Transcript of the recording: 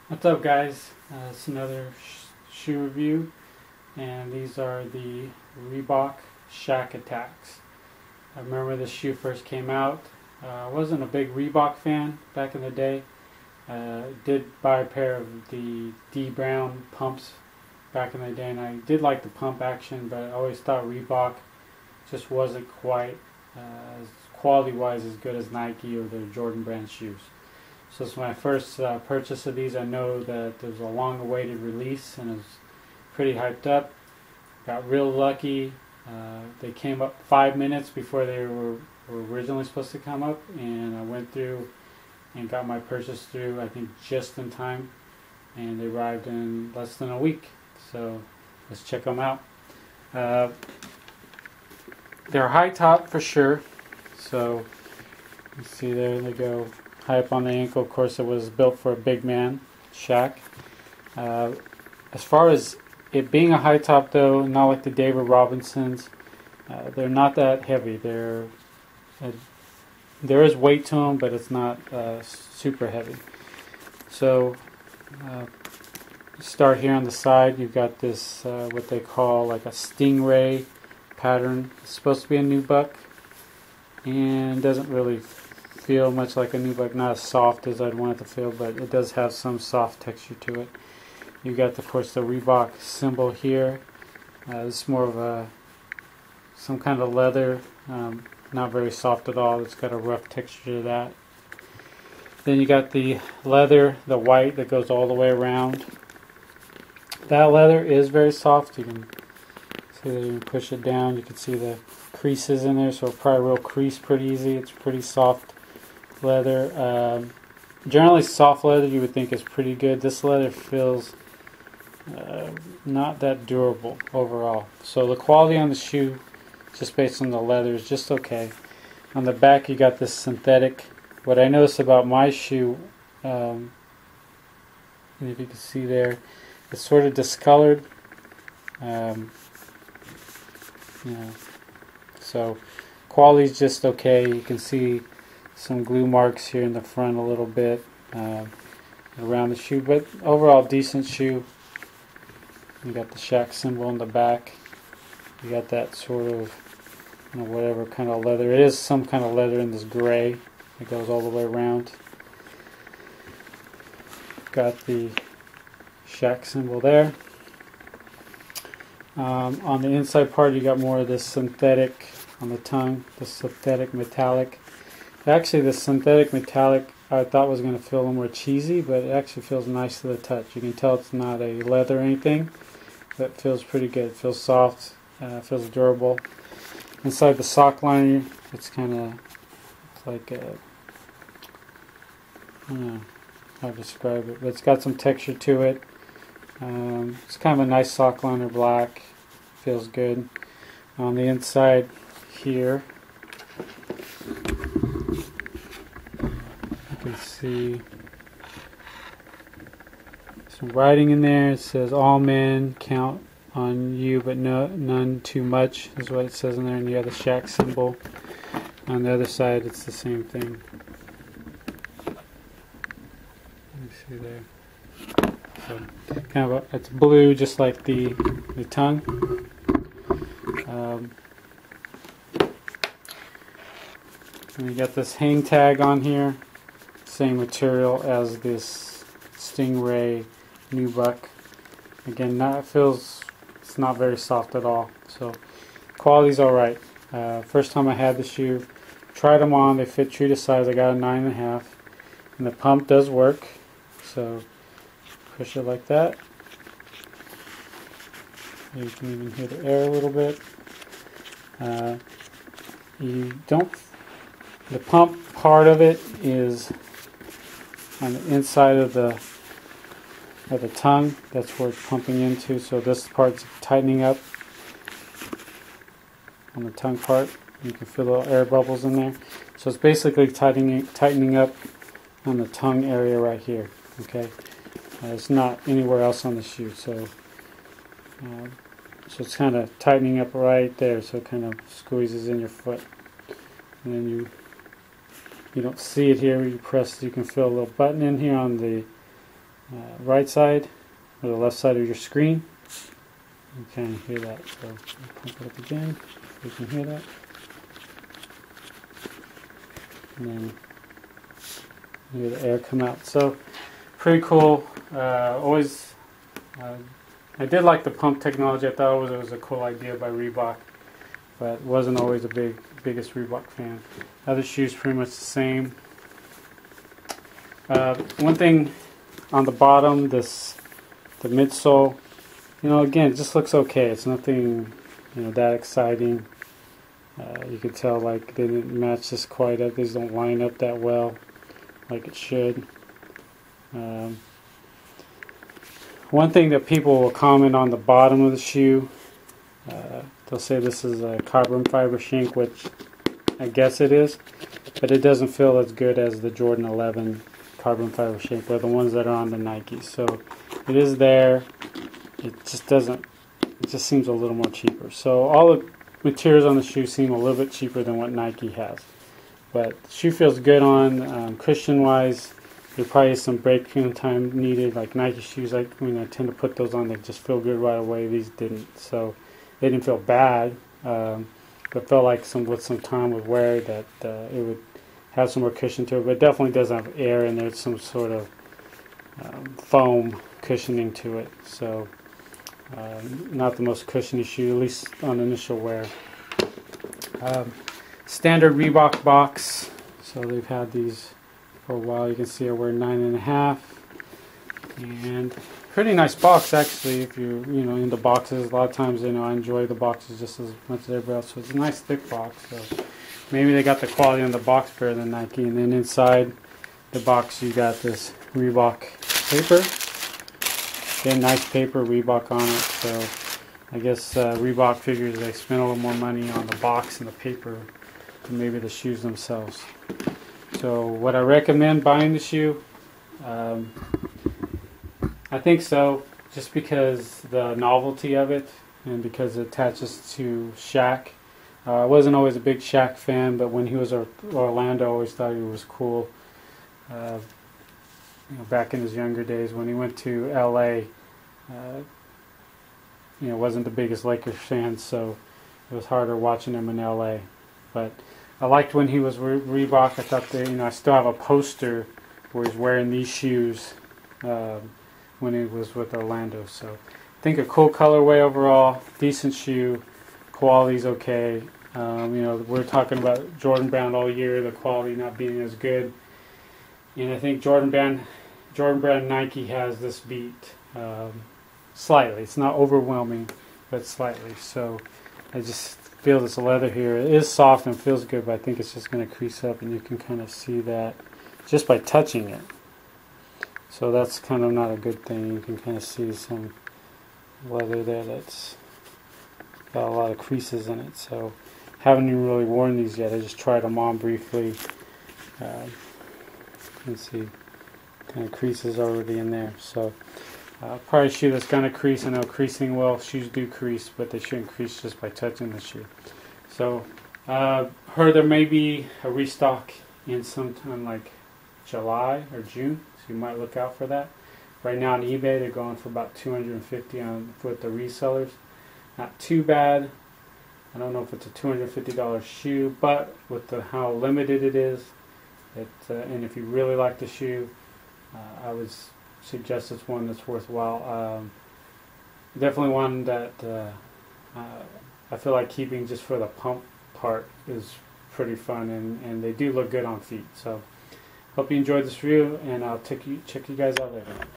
What's up, guys? It's another shoe review, and these are the Reebok Shaq Attacks. I remember this shoe first came out. I wasn't a big Reebok fan back in the day. Did buy a pair of the D Brown pumps back in the day, and I did like the pump action, but I always thought Reebok just wasn't quite quality-wise as good as Nike or the Jordan brand shoes. So it's my first purchase of these. I know that there was a long-awaited release, and I was pretty hyped up. Got real lucky. They came up 5 minutes before they were originally supposed to come up, and I went through and got my purchase through, I think, just in time, and they arrived in less than a week. So let's check them out. They're high top for sure. So you see there they go. High up on the ankle. Of course, it was built for a big man, Shaq. As far as it being a high top, though, not like the David Robinsons, they're not that heavy. There is weight to them, but it's not super heavy. So, start here on the side. You've got this what they call like a stingray pattern. It's supposed to be a nubuck, and doesn't really feel much like a nubuck. Not as soft as I'd want it to feel, but it does have some soft texture to it. You got, of course, the Reebok symbol here. This is more of some kind of leather, not very soft at all. It's got a rough texture to that. Then you got the leather, the white that goes all the way around. That leather is very soft. You can see that you can push it down. You can see the creases in there, so it'll probably will crease pretty easy. It's pretty soft leather. Generally, soft leather you would think is pretty good. This leather feels not that durable overall. So the quality on the shoe, just based on the leather, is just okay. On the back, you got this synthetic. What I noticed about my shoe, and if you can see there, it's sort of discolored. So quality is just okay. You can see some glue marks here in the front a little bit around the shoe, but overall decent shoe. You got the Shaq symbol in the back. You got that sort of, whatever kind of leather. It is some kind of leather in this gray. It goes all the way around. Got the Shaq symbol there. On the inside part, you got more of this synthetic on the tongue, the synthetic metallic. Actually, the synthetic metallic I thought was going to feel a little more cheesy, but it actually feels nice to the touch. You can tell it's not a leather or anything, but it feels pretty good. It feels soft, feels durable. Inside the sock liner, it's kind of like I don't know how to describe it, but it's got some texture to it. It's kind of a nice sock liner, black. Feels good. On the inside here, you can see some writing in there. It says, "All men count on you, but none too much," is what it says in there. And you have the Shaq symbol. On the other side, it's the same thing. Let me see there. So, kind of it's blue, just like the tongue. And you got this hang tag on here, same material as this Stingray nubuck. Again, it's not very soft at all. So quality's all right. First time I had the shoe, tried them on. They fit true to size. I got a 9.5, and the pump does work. So push it like that. You can even hear the air a little bit. The pump part of it is on the inside of the tongue. That's where it's pumping into. So this part's tightening up on the tongue part. You can feel little air bubbles in there. So it's basically tightening up on the tongue area right here. Okay. It's not anywhere else on the shoe, so it's kind of tightening up right there, so it kind of squeezes in your foot. And then you don't see it here. You press, you can feel a little button in here on the right side or the left side of your screen. You can hear that, so pump it up again so you can hear that. And then hear the air come out. So pretty cool. I did like the pump technology. I thought it was a cool idea by Reebok, but wasn't always a biggest Reebok fan. Other shoes pretty much the same. One thing on the bottom, the midsole, again, it just looks okay. It's nothing, that exciting. You can tell like they didn't match this quite up. These don't line up that well, like it should. One thing that people will comment on the bottom of the shoe, they'll say this is a carbon fiber shank, which I guess it is, but it doesn't feel as good as the Jordan 11 carbon fiber shank, or the ones that are on the Nike. So it is there. It just seems a little more cheaper. So all the materials on the shoe seem a little bit cheaper than what Nike has. But the shoe feels good on. Cushion wise, there probably is some break-in time needed. Like Nike shoes, I tend to put those on, they just feel good right away. These didn't. So they didn't feel bad. But felt like with some time with wear that it would have some more cushion to it. But it definitely doesn't have air, and there's some sort of foam cushioning to it. So not the most cushiony shoe, at least on initial wear. Standard Reebok box. So they've had these for a while. You can see I wear 9.5, and pretty nice box actually. If you into boxes, a lot of times I enjoy the boxes just as much as everybody else. So it's a nice thick box. So maybe they got the quality on the box better than Nike. And then inside the box you got this Reebok paper. Again, nice paper, Reebok on it. So I guess Reebok figures they spent a little more money on the box and the paper than maybe the shoes themselves. So would I recommend buying the shoe? I think so, just because the novelty of it and because it attaches to Shaq. I wasn't always a big Shaq fan, but when he was at Orlando, I always thought he was cool. Back in his younger days, when he went to LA, wasn't the biggest Lakers fan, so it was harder watching him in LA. But I liked when he was Reebok. I thought I still have a poster where he's wearing these shoes when he was with Orlando. So I think a cool colorway overall, decent shoe, quality's okay. We're talking about Jordan Brand all year, the quality not being as good. And I think Jordan Brand Nike has this beat slightly. It's not overwhelming, but slightly. So I just feel this leather here. It is soft and feels good, but I think it's just going to crease up, and you can kind of see that just by touching it. So that's kind of not a good thing. You can kind of see some leather there that's got a lot of creases in it. So haven't even really worn these yet. I just tried them on briefly. You can see kind of creases already in there. So probably a shoe that's going to crease. I know creasing, shoes do crease, but they shouldn't crease just by touching the shoe. So heard there may be a restock in sometime like July or June, so you might look out for that. Right now on eBay they're going for about $250 with the resellers. Not too bad. I don't know if it's a $250 shoe, but with how limited it is, and if you really like the shoe, I would suggest it's one that's worthwhile. Definitely one that I feel like keeping just for the pump part is pretty fun, and they do look good on feet. So hope you enjoyed this review, and I'll check you guys out later.